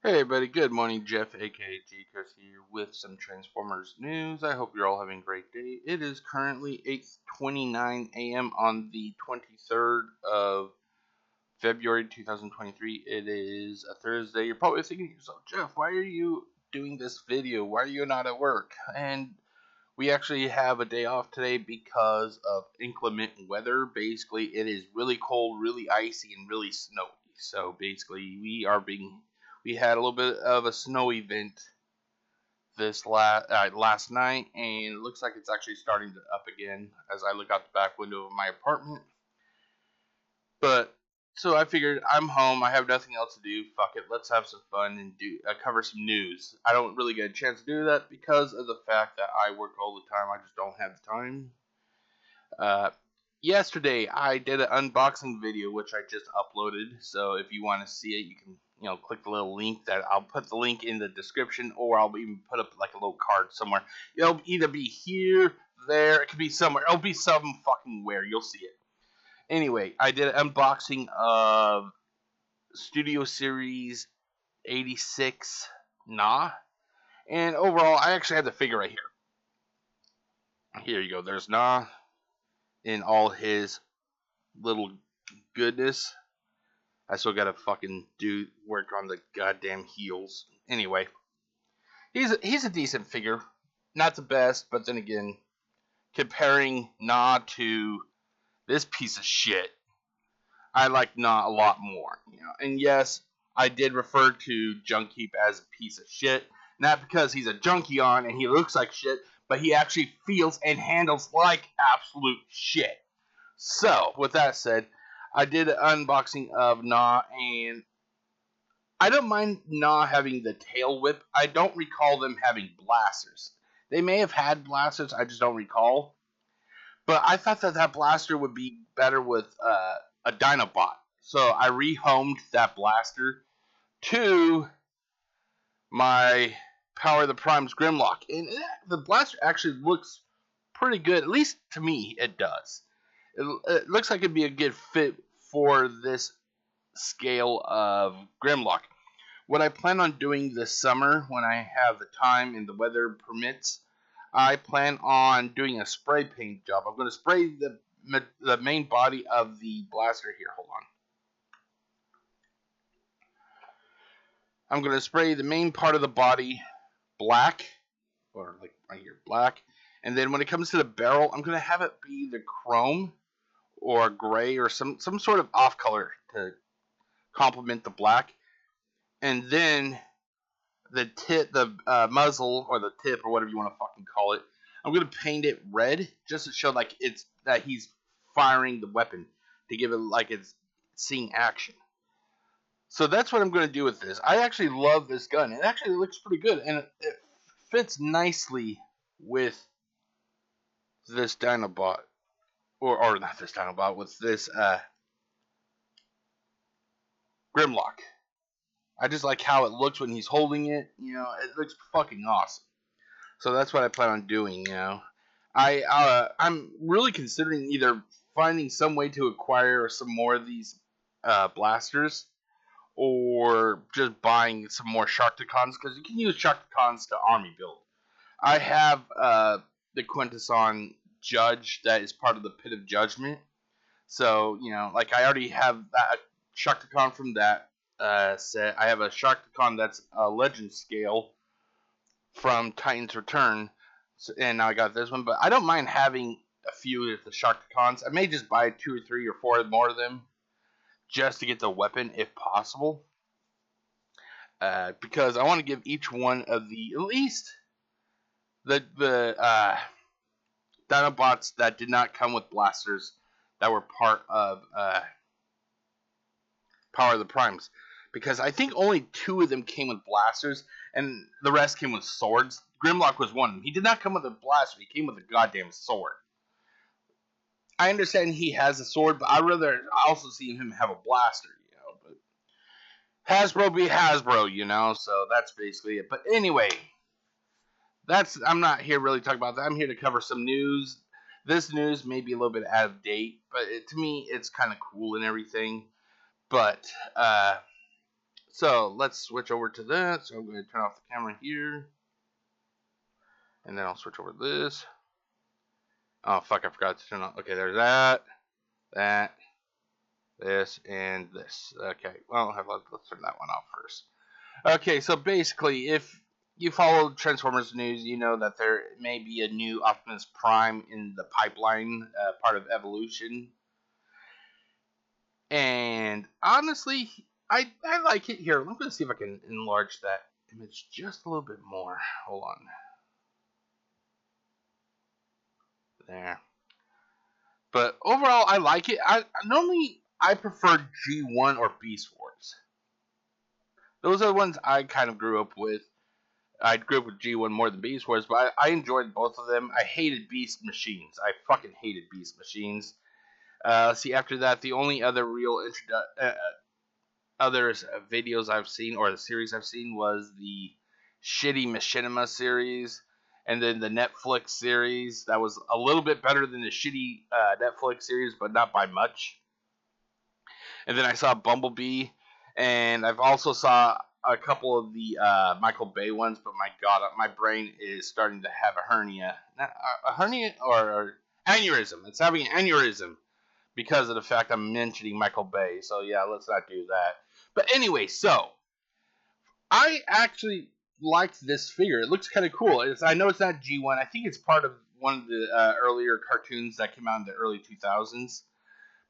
Hey everybody, good morning. Jeff aka GCurse here with some Transformers news. I hope you're all having a great day. It is currently 8:29 a.m. on the 23rd of February 2023. It is a Thursday. You're probably thinking to yourself, Jeff, why are you doing this video? Why are you not at work? And we actually have a day off today because of inclement weather. Basically, it is really cold, really icy, and really snowy. So basically, we had a little bit of a snow event this last night, and it looks like it's actually starting to up again as I look out the back window of my apartment. But so I figured I'm home. I have nothing else to do. Fuck it. Let's have some fun and cover some news. I don't really get a chance to do that because of the fact that I work all the time. I just don't have the time. Uh, Yesterday I did an unboxing video which I just uploaded. So if you want to see it, you can click the little link that I'll put the link in the description, or I'll even put up like a little card somewhere. It'll either be here, there, it could be somewhere. It'll be some fucking where. You'll see it. Anyway, I did an unboxing of Studio Series 86 Nah. And overall, I actually have the figure right here. Here you go. There's Nah in all his little goodness. I still gotta fucking do work on the goddamn heels. Anyway, he's a decent figure. Not the best, but then again, comparing Nah to this piece of shit, I like Nah a lot more. And yes, I did refer to Junkheap as a piece of shit, not because he's a Junkion and he looks like shit, but he actually feels and handles like absolute shit. So, with that said, I did an unboxing of Nah, and I don't mind Nah having the tail whip. I don't recall them having blasters. They may have had blasters, I just don't recall. But I thought that blaster would be better with a Dinobot. So I rehomed that blaster to my Power of the Prime's Grimlock. And the blaster actually looks pretty good. At least to me, it does. It looks like it'd be a good fit for this scale of Grimlock. What I plan on doing this summer, when I have the time and the weather permits, I plan on doing a spray paint job. I'm going to spray the main body of the blaster here. Hold on. I'm going to spray the main part of the body black, or like right here, black. And then when it comes to the barrel, I'm going to have it be the chrome or gray or some sort of off color to complement the black. And then the muzzle or the tip or whatever you want to fucking call it, I'm gonna paint it red just to show like it's that he's firing the weapon, to give it like it's seeing action. So that's what I'm gonna do with this. I actually love this gun. It actually looks pretty good, and it fits nicely with this Dinobot, or not this Dinobot, with this Grimlock. I just like how it looks when he's holding it. It looks fucking awesome. So that's what I plan on doing. I'm really considering either finding some way to acquire some more of these blasters, or just buying some more Sharkticons, because you can use Sharkticons to army build. I have the Quintesson Judge that is part of the Pit of Judgment. So, like I already have that Sharkticon from that set. I have a Sharkticon that's a legend scale from Titan's Return, and now I got this one. But I don't mind having a few of the Sharkticons. I may just buy 2 or 3 or 4 more of them just to get the weapon if possible. Because I want to give each one of the, at least the Dinobots that did not come with blasters, that were part of Power of the Primes. Because I think only 2 of them came with blasters, and the rest came with swords. Grimlock was one of them. He did not come with a blaster. He came with a goddamn sword. I understand he has a sword, but I'd rather also see him have a blaster, But Hasbro be Hasbro, So that's basically it. But anyway, I'm not here really to talk about that. I'm here to cover some news. This news may be a little bit out of date, but to me, it's kind of cool and everything. But So let's switch over to that. So I'm going to turn off the camera here. And then I'll switch over to this. Oh, fuck, I forgot to turn on. Okay, there's that, this, and this. Okay, well, let's turn that one off first. Okay, so basically, if you follow Transformers news, you know that there may be a new Optimus Prime in the pipeline, part of Evolution. And honestly, I like it. Here, I'm going to see if I can enlarge that image just a little bit more. Hold on. There. But overall, I like it. Normally I prefer G1 or Beast Wars. Those are the ones I kind of grew up with. I grew up with G1 more than Beast Wars, but I enjoyed both of them. I hated Beast Machines. I fucking hated Beast Machines. See, after that, the only other real videos I've seen, or the series I've seen, was the shitty Machinima series, and then the Netflix series. That was a little bit better than the shitty Netflix series, but not by much. And then I saw Bumblebee, and I've also saw a couple of the Michael Bay ones, but my god, my brain is starting to have a hernia. A hernia or aneurysm. It's having an aneurysm because of the fact I'm mentioning Michael Bay. So yeah, let's not do that. But anyway, so I actually liked this figure. It looks kind of cool. I know it's not G1. I think it's part of one of the earlier cartoons that came out in the early 2000s.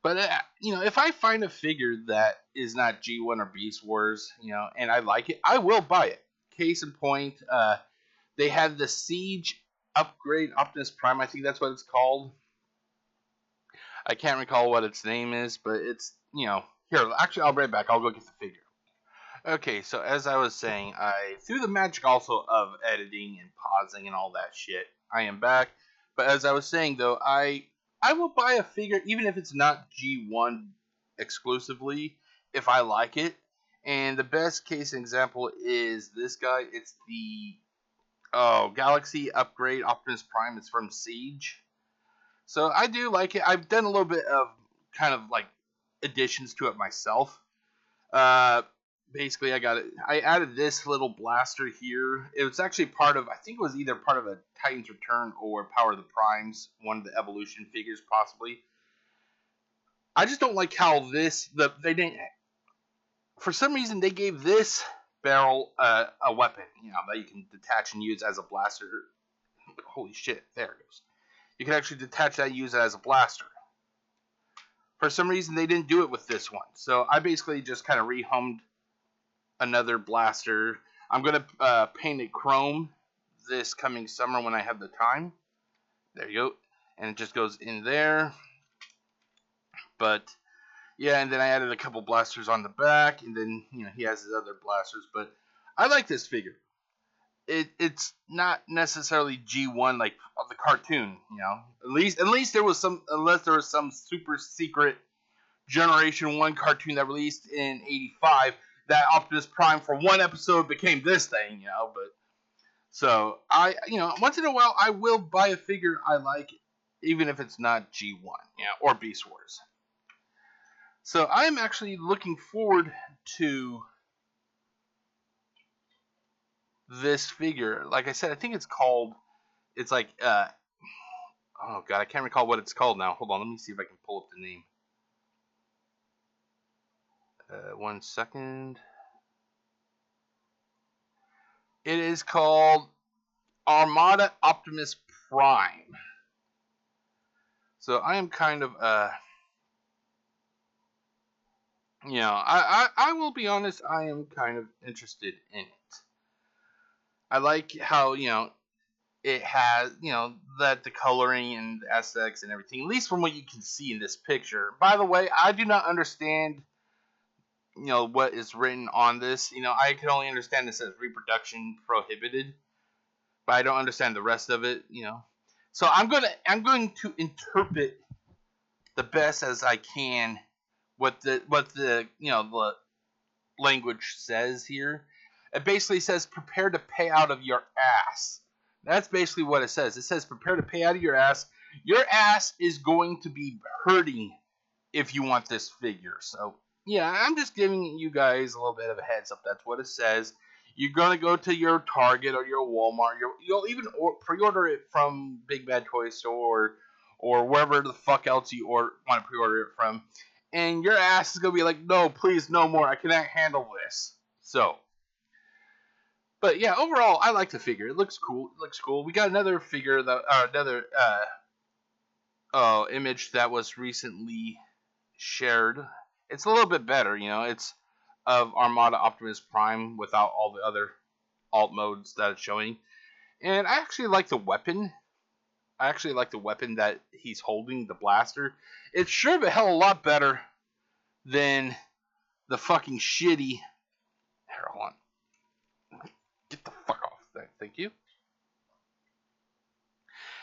But if I find a figure that is not G1 or Beast Wars, and I like it, I will buy it. Case in point, they had the Siege upgrade Optimus Prime. I think that's what it's called. I can't recall what its name is, but it's here. Actually, I'll be right back. I'll go get the figure. Okay, so as I was saying, through the magic also of editing and pausing and all that shit, I am back. But as I was saying, though, I will buy a figure even if it's not G1 exclusively if I like it. And the best case example is this guy. It's the Galaxy upgrade Optimus Prime. It's from Siege. So I do like it. I've done a little bit of kind of like additions to it myself. Basically, I added this little blaster here. It was actually I think it was either part of a Titan's Return or Power of the Primes, one of the Evolution figures possibly. I just don't like how they didn't, for some reason they gave this barrel a weapon, that you can detach and use as a blaster. Holy shit, there it goes. You can actually detach that and use it as a blaster. For some reason they didn't do it with this one. So I basically just kind of rehomed another blaster. I'm going to paint it chrome this coming summer when I have the time. There you go. And it just goes in there. But yeah, and then I added a couple blasters on the back, and then he has his other blasters. But I like this figure. It's not necessarily G1 like of the cartoon, At least there was some super secret Generation 1 cartoon that released in '85 that Optimus Prime for one episode became this thing, but so once in a while I will buy a figure I like, even if it's not G1, or Beast Wars. So I'm actually looking forward to this figure. Like I said, I think it's like oh god, I can't recall what it's called now. Hold on, let me see if I can pull up the name. 1 second. It is called Armada Optimus Prime. So I am kind of I will be honest, I am kind of interested in it. I like how, it has, that the coloring and the aesthetics and everything, at least from what you can see in this picture. By the way, I do not understand, what is written on this. I can only understand this as reproduction prohibited, but I don't understand the rest of it, So I'm going to interpret the best as I can what the the language says here. It basically says prepare to pay out of your ass. That's basically what it says. It says prepare to pay out of your ass. Your ass is going to be hurting if you want this figure. So, yeah, I'm just giving you guys a little bit of a heads up. That's what it says. You're gonna go to your Target or your Walmart. You'll even pre-order it from Big Bad Toy Store or wherever the fuck else you want to pre-order it from, and your ass is gonna be like, no, please, no more. I cannot handle this. So, but yeah, overall, I like the figure. It looks cool. It looks cool. We got another figure that another image that was recently shared. It's a little bit better, It's of Armada Optimus Prime without all the other alt modes that it's showing. And I actually like the weapon. I actually like the weapon that he's holding, the blaster. It's sure the hell a lot better than the fucking shitty. Here, hold on. Get the fuck off. Thank you.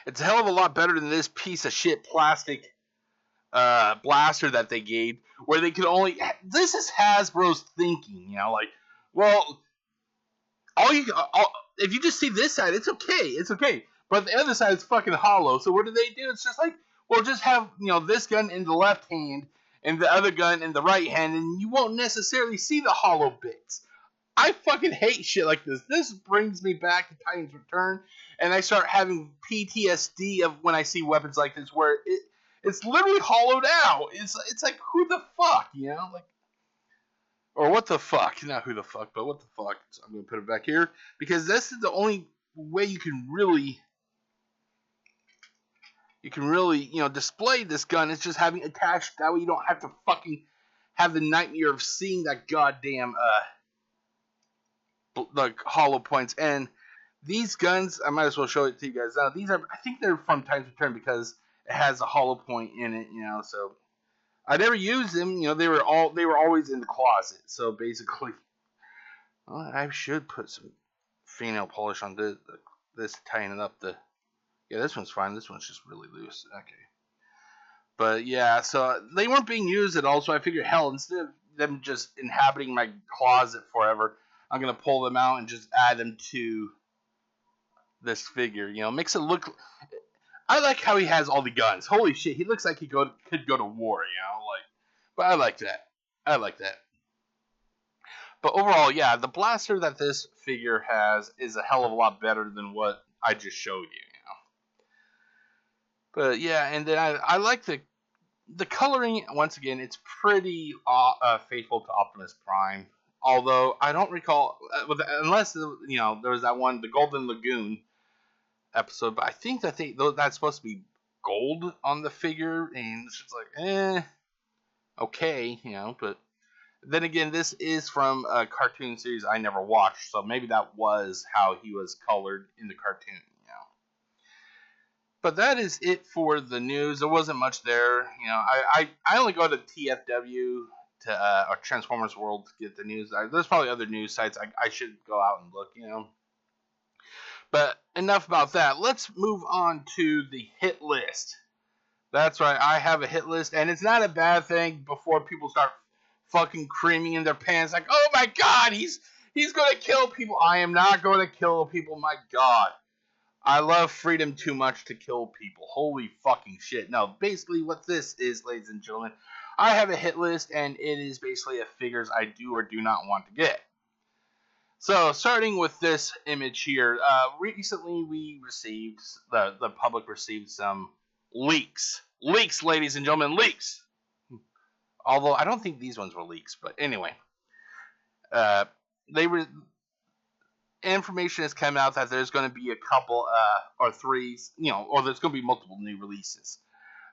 It's a hell of a lot better than this piece of shit plastic blaster that they gave, where they could only. This is Hasbro's thinking, like, well, if you just see this side, it's okay. But the other side is fucking hollow. So what do? It's just like, well, just have this gun in the left hand and the other gun in the right hand, and you won't necessarily see the hollow bits. I fucking hate shit like this. This brings me back to Titan's Return, and I start having PTSD of when I see weapons like this, where it's literally hollowed out. It's like, who the fuck, like, or what the fuck? Not who the fuck, but what the fuck. So I'm gonna put it back here because this is the only way you can really display this gun. It's just having attached. That way you don't have to fucking have the nightmare of seeing that goddamn like hollow points. And these guns, I might as well show it to you guys now. I think they're from Titan's Return because it has a hollow point in it, so I never used them, they were always in the closet. So basically, well, I should put some fingernail polish on this to tighten up yeah, this one's fine. This one's just really loose. Okay. But yeah, so they weren't being used at all, so I figured, hell, instead of them just inhabiting my closet forever, I'm going to pull them out and just add them to this figure. Makes it look. I like how he has all the guns. Holy shit, he looks like he could go to war, But I like that. But overall, yeah, the blaster that this figure has is a hell of a lot better than what I just showed you, But yeah, and then I like the coloring. Once again, it's pretty faithful to Optimus Prime. Although I don't recall, unless there was that one, the Golden Lagoon episode. But I think that that's supposed to be gold on the figure, and it's just like, okay, But then again, this is from a cartoon series I never watched, so maybe that was how he was colored in the cartoon. But that is it for the news. There wasn't much there. I only go to TFW to or Transformers World to get the news. There's probably other news sites I should go out and look. But enough about that. Let's move on to the hit list. That's right. I have a hit list, and it's not a bad thing. Before people start fucking creaming in their pants, like, oh my god, he's gonna kill people. I am not going to kill people. My god. I love freedom too much to kill people. Holy fucking shit. No, basically what this is, ladies and gentlemen, I have a hit list, and it is basically a figures I do or do not want to get. So, starting with this image here, recently we received, the public received some leaks. Leaks, ladies and gentlemen, leaks! Although, I don't think these ones were leaks, but anyway. Information has come out that there's going to be a couple or three, or there's going to be multiple new releases.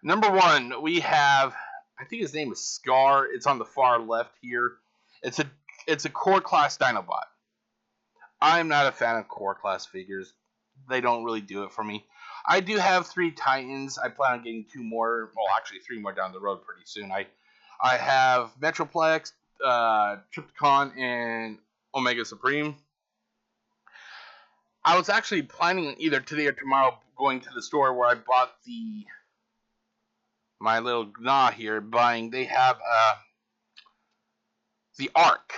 Number one, we have, I think his name is Scar. It's on the far left here. It's a core class Dinobot. I'm not a fan of core class figures. They don't really do it for me. I do have 3 Titans. I plan on getting 2 more. Well, actually 3 more down the road pretty soon. I have Metroplex, Trypticon, and Omega Supreme. I was actually planning either today or tomorrow going to the store where I bought my little Gna here, buying. They have the Ark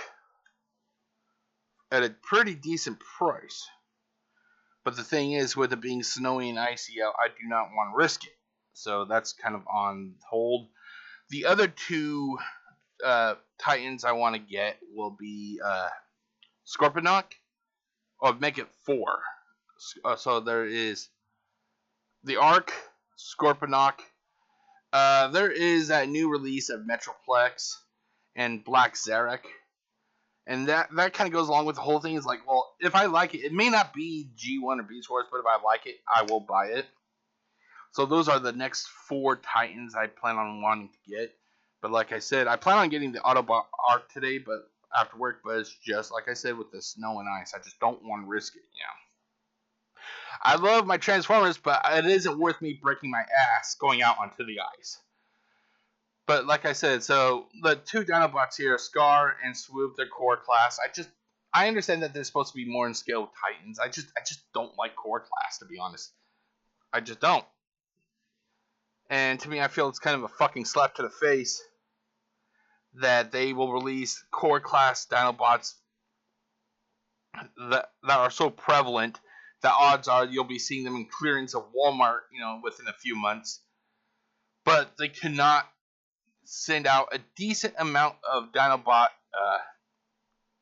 at a pretty decent price. But the thing is, with it being snowy and icy out, I do not want to risk it. So that's kind of on hold. The other 2 Titans I want to get will be Scorponok, or make it 4. So there is the Arc, Scorponok. There is that new release of Metroplex and Black Zarek. And that kind of goes along with the whole thing. Is like, well, if I like it, it may not be G1 or Beast Wars, but if I like it, I will buy it. So those are the next 4 Titans I plan on wanting to get. But like I said, I plan on getting the Autobot Arc today, but after work. But it's just like I said with the snow and ice, I just don't want to risk it. I love my Transformers, but it isn't worth me breaking my ass going out onto the ice. But like I said, so the 2 Dinobots here, Scar and Swoop, they're core class. I understand that they're supposed to be more in scale with Titans. I just don't like core class, to be honest. I just don't. And to me, I feel it's kind of a fucking slap to the face that they will release core class Dinobots that are so prevalent that odds are you'll be seeing them in clearance of Walmart, within a few months. But they cannot send out a decent amount of Dinobot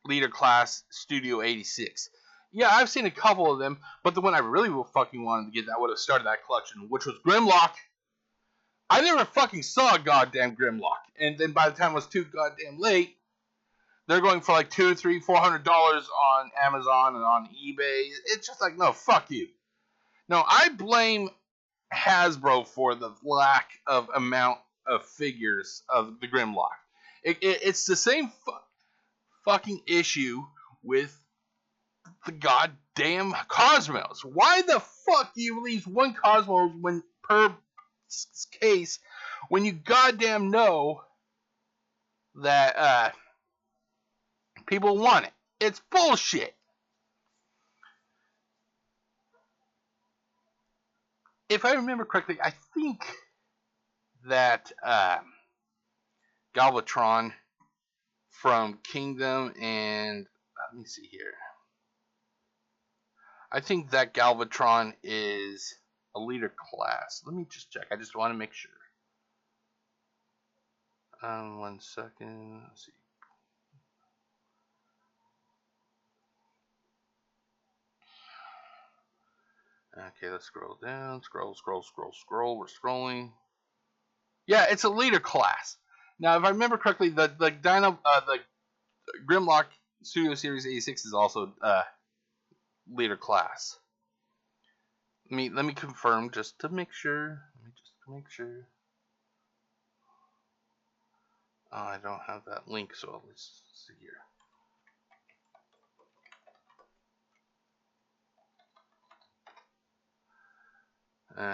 leader class Studio 86. Yeah, I've seen a couple of them, but the one I really fucking wanted to get that would have started that collection, which was Grimlock. I never fucking saw a goddamn Grimlock, and then by the time it was too goddamn late, they're going for like $200, $300, $400 on Amazon and on eBay. It's just like, no, fuck you. No, I blame Hasbro for the lack of amount of figures of the Grimlock. It's the same fucking issue with the goddamn Cosmos. Why the fuck do you release one Cosmos per case when you goddamn know that people want it? It's bullshit. If I remember correctly, I think that Galvatron from Kingdom and let me see here. I think that Galvatron is a leader class. Let me just check. I just want to make sure. 1 second. Let's see. Okay, let's scroll down. Scroll. We're scrolling. Yeah, it's a leader class. Now, if I remember correctly, the Grimlock Studio Series 86 is also leader class. Let me confirm just to make sure. Oh, I don't have that link, so let's see here.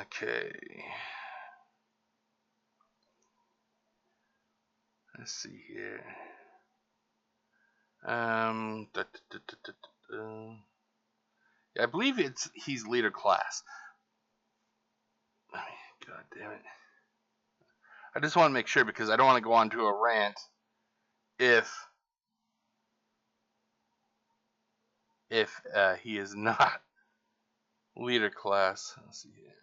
Okay. Let's see here. Yeah, I believe he's leader class. God damn it. I just want to make sure because I don't want to go on to a rant if he is not leader class. Let's see here.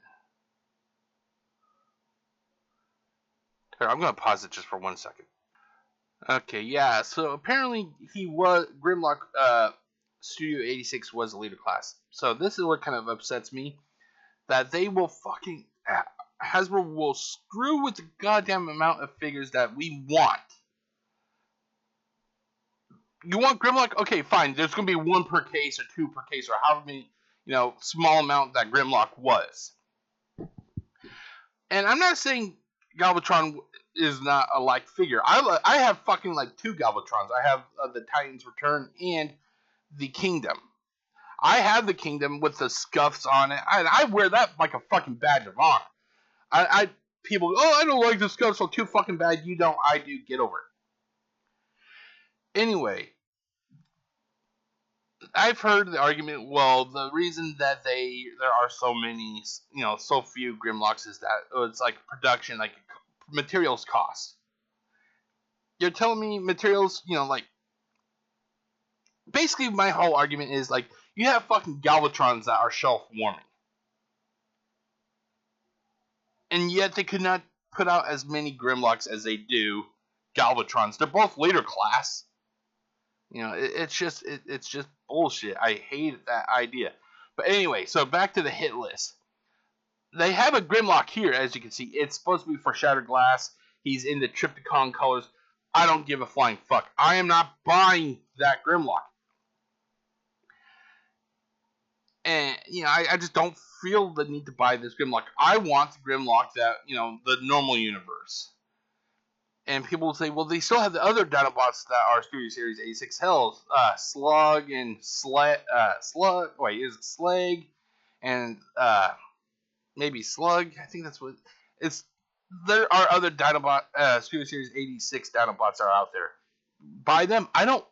Here, I'm going to pause it just for 1 second. Okay, yeah, so apparently he was Grimlock Studio 86 was a leader class. So this is what kind of upsets me, that they will fucking Hasbro will screw with the goddamn amount of figures that we want. You want Grimlock? Okay, fine. There's going to be 1 per case or 2 per case or however many, small amount that Grimlock was. And I'm not saying Galvatron is not a like figure. I have fucking like 2 Galvatrons. I have the Titans Return and the Kingdom. I have the Kingdom with the scuffs on it. I wear that like a fucking badge of honor. People go, I don't like the scuffs, so too fucking bad. You don't, I do. Get over it. Anyway, I've heard the argument, well, the reason that there are so many, so few Grimlocks is that it's like production, like materials cost. You're telling me materials, like, basically my whole argument is like, you have fucking Galvatrons that are shelf warming. And yet they could not put out as many Grimlocks as they do Galvatrons. They're both later class. It's just bullshit. I hate that idea. But anyway, so back to the hit list. They have a Grimlock here, as you can see. It's supposed to be for Shattered Glass. He's in the Triptychon colors. I don't give a flying fuck. I am not buying that Grimlock. And, I just don't feel the need to buy this Grimlock. I want the Grimlock that, the normal universe. And people will say, well, they still have the other Dinobots that are Studio Series 86 Hells. Slug and Slug. Wait, is it Slag? And, maybe Slug. I think that's what it's. There are other Dinobot, Studio Series 86 Dinobots are out there. Buy them? I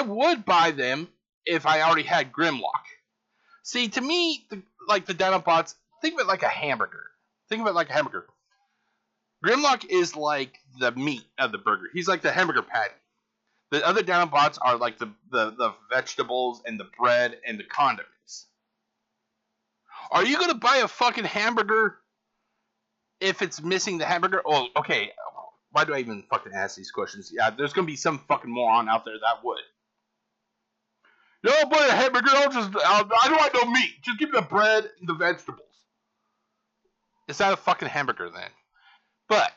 would buy them if I already had Grimlock. See, to me, the Dinobots, think of it like a hamburger. Grimlock is like the meat of the burger. He's like the hamburger patty. The other Dinobots are like the vegetables and the bread and the condiments. Are you going to buy a fucking hamburger if it's missing the hamburger? Oh, okay. Why do I even fucking ask these questions? Yeah, there's going to be some fucking moron out there that would. No, I'll buy a hamburger. I don't want no meat. Just give me the bread and the vegetables. Is that a fucking hamburger then? But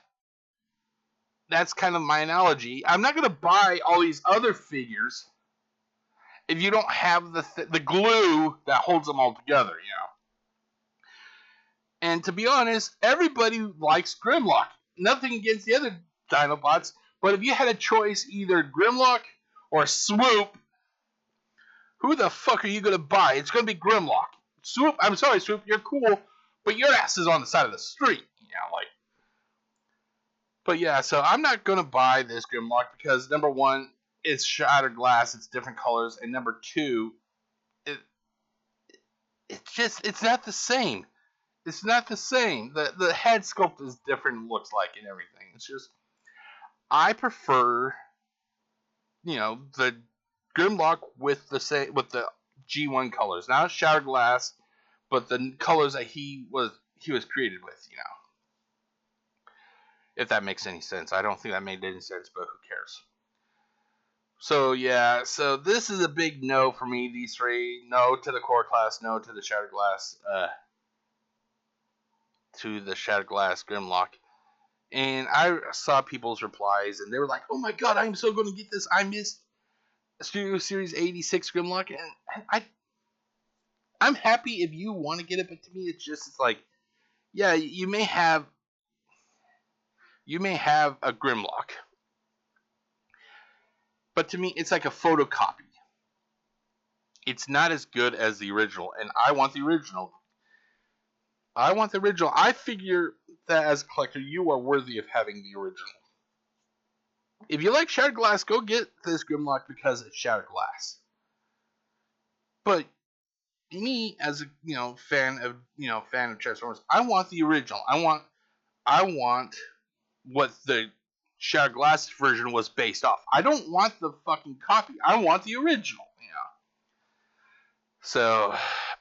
that's kind of my analogy. I'm not going to buy all these other figures if you don't have the glue that holds them all together, And to be honest, everybody likes Grimlock. Nothing against the other Dinobots, but if you had a choice, either Grimlock or Swoop, who the fuck are you going to buy? It's going to be Grimlock. Swoop, I'm sorry, Swoop, you're cool, but your ass is on the side of the street, But yeah, so I'm not going to buy this Grimlock because, number one, it's shattered glass, it's different colors, and number two, it's not the same. It's not the same. The head sculpt is different, looks like, and everything. It's just, I prefer, the Grimlock with the G1 colors, not shattered glass, but the colors that he was created with, If that makes any sense. I don't think that made any sense, but who cares? So yeah, so this is a big no for me, these three. No to the core class, no to the shattered glass, Grimlock. And I saw people's replies, and they were like, oh my god, I'm so going to get this. I missed Studio Series 86 Grimlock, and I'm happy if you want to get it, but to me, it's like, yeah, you may have a Grimlock, but to me, it's like a photocopy. It's not as good as the original, and I want the original. I figure that as a collector, you are worthy of having the original. If you like Shattered Glass, go get this Grimlock because it's Shattered Glass. But me, as a fan of Transformers, I want the original. I want what the Shattered Glass version was based off. I don't want the fucking copy. I want the original. So,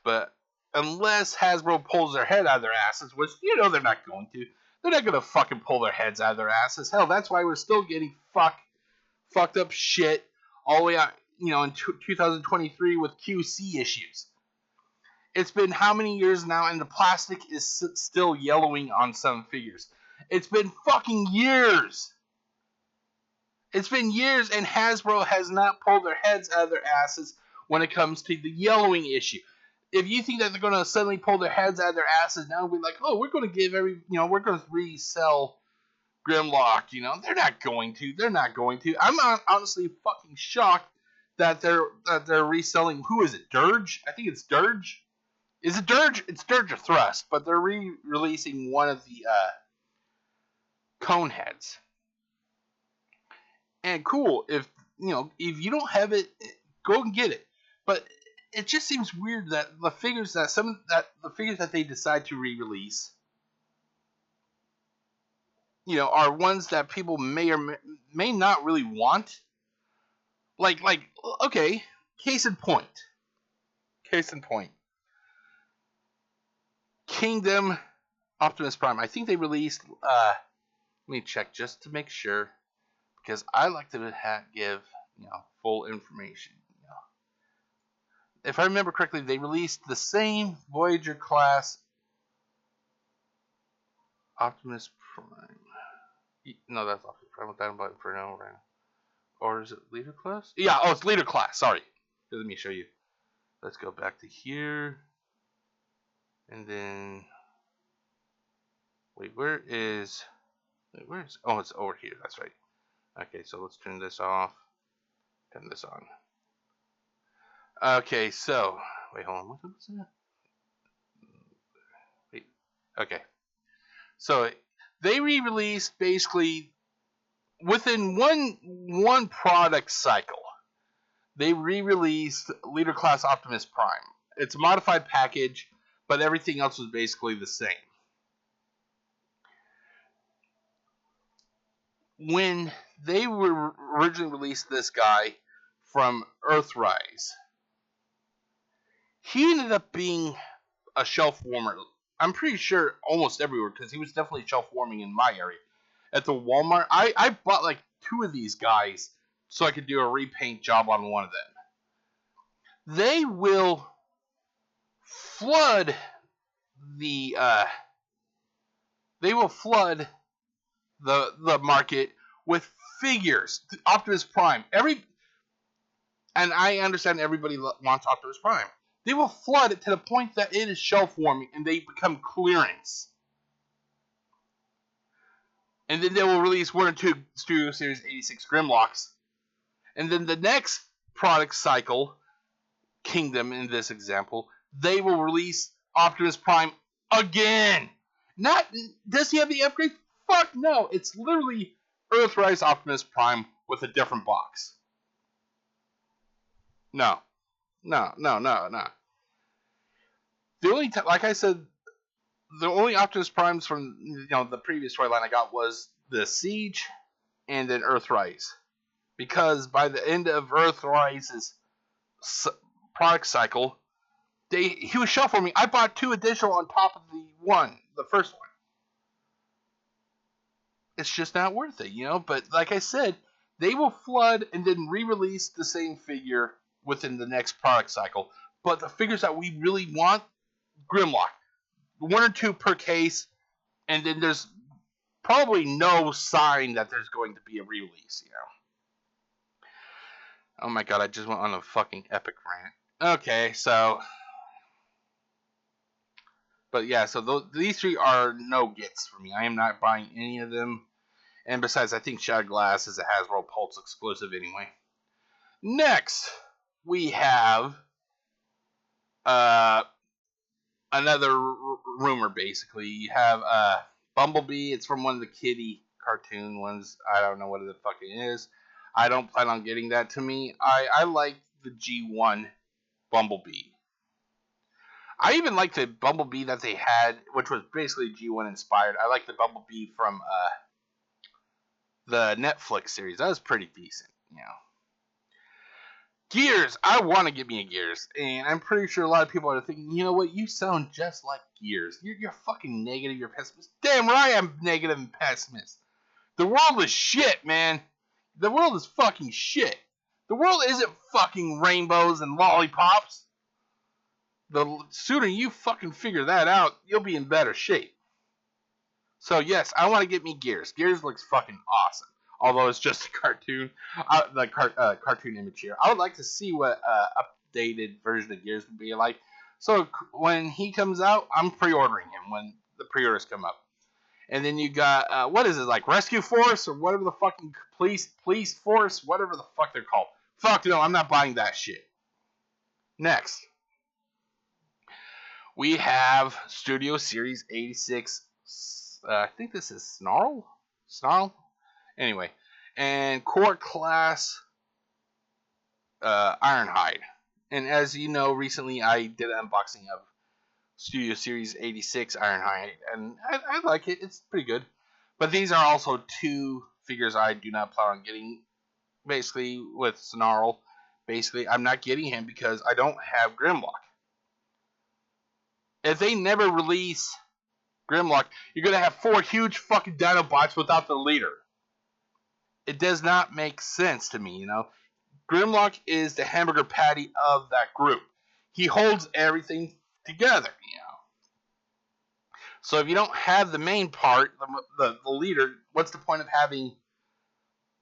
but unless Hasbro pulls their head out of their asses, which they're not going to. They're not going to fucking pull their heads out of their asses. Hell, that's why we're still getting fucked up shit all the way out, in 2023 with QC issues. It's been how many years now, and the plastic is still yellowing on some figures. It's been fucking years. It's been years, and Hasbro has not pulled their heads out of their asses when it comes to the yellowing issue. If you think that they're going to suddenly pull their heads out of their asses now and be like, oh, we're going to give we're going to resell Grimlock, they're not going to. They're not going to. I'm honestly fucking shocked that they're reselling. Who is it? Dirge? I think it's Dirge. Is it Dirge? It's Dirge or Thrust, but they're re-releasing one of the cone heads. And cool, if you don't have it, go and get it. But it just seems weird that the figures that they decide to re-release, are ones that people may or may not really want. Like okay, case in point. Kingdom Optimus Prime. I think they released. Let me check just to make sure. because I like to give full information. If I remember correctly, they released the same Voyager class Optimus Prime. No, that's Optimus Prime. With that button for now, right now. Or is it Leader Class? Yeah, it's Leader Class. Sorry. Let me show you. Let's go back to here. And then... Wait, where is... Oh, it's over here. That's right. Okay, so let's turn this off. Turn this on. Okay, so... Wait, hold on. What was that? Wait. Okay. So, they re-released basically... Within one product cycle, they re-released Leader Class Optimus Prime. It's a modified package, but everything else was basically the same. When they were originally released this guy from Earthrise, he ended up being a shelf warmer. I'm pretty sure almost everywhere, because he was definitely shelf warming in my area. At the Walmart, I bought like 2 of these guys so I could do a repaint job on one of them. They will flood the market with figures. Optimus Prime. And I understand everybody wants Optimus Prime. They will flood it to the point that it is shelf warming and they become clearance. And then they will release 1 or 2 Studio Series 86 Grimlocks. And then the next product cycle, Kingdom in this example, they will release Optimus Prime again. Does he have the upgrade? Fuck no. It's literally Earthrise Optimus Prime with a different box. No. The only like I said, the only Optimus Primes from the previous toy line I got was the Siege and then Earthrise. Because by the end of Earthrise's product cycle, he was shelf for me. I bought 2 additional on top of the first one. It's just not worth it, But like I said, they will flood and then re-release the same figure within the next product cycle. But the figures that we really want, Grimlock. 1 or 2 per case, and then there's probably no sign that there's going to be a re-release, Oh my god, I just went on a fucking epic rant. Okay, so... But yeah, so these 3 are no-gets for me. I am not buying any of them. And besides, I think Shattered Glass is a Hasbro Pulse exclusive anyway. Next, we have... another rumor, basically. You have Bumblebee. It's from one of the kiddie cartoon ones. I don't know what the fuck it is. I don't plan on getting that. To me, I like the G1 Bumblebee. I even like the Bumblebee that they had, which was basically G1 inspired. I like the Bumblebee from the Netflix series. That was pretty decent, Gears, I want to get me a Gears, and I'm pretty sure a lot of people are thinking, you know what, you sound just like Gears. You're fucking negative, you're pessimist. Damn right I'm negative and pessimist. The world is shit, man. The world is fucking shit. The world isn't fucking rainbows and lollipops. The sooner you fucking figure that out, you'll be in better shape. So yes, I want to get me Gears. Gears looks fucking awesome. Although it's just a cartoon, cartoon image here. I would like to see what updated version of Gears would be like. So when he comes out, I'm pre-ordering him when the pre-orders come up. And then you got, what is it, like Rescue Force or whatever the fucking police force, whatever the fuck they're called. Fuck no, I'm not buying that shit. Next, we have Studio Series 86. I think this is Snarl? Anyway, and Core Class Ironhide. And as you know, recently I did an unboxing of Studio Series 86 Ironhide, and I like it. It's pretty good. But these are also 2 figures I do not plan on getting. Basically, with Snarl, I'm not getting him because I don't have Grimlock. If they never release Grimlock, you're going to have 4 huge fucking Dinobots without the leader. It does not make sense to me, Grimlock is the hamburger patty of that group. He holds everything together. So if you don't have the main part, the leader, what's the point of having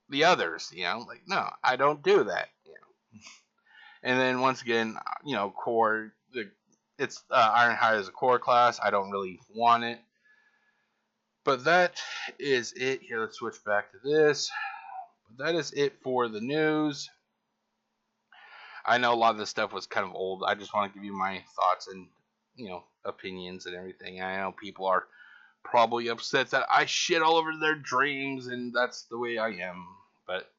the others? No, I don't do that. And then once again, core. It's Ironhide as a core class. I don't really want it. But that is it. Here, let's switch back to this. But that is it for the news. I know a lot of this stuff was kind of old. I just want to give you my thoughts and opinions and everything. I know people are probably upset that I shit all over their dreams, and that's the way I am. But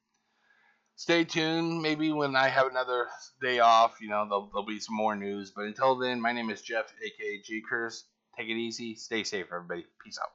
stay tuned. Maybe when I have another day off, there'll be some more news. But until then, my name is Jeff, aka GCurse. Take it easy. Stay safe, everybody. Peace out.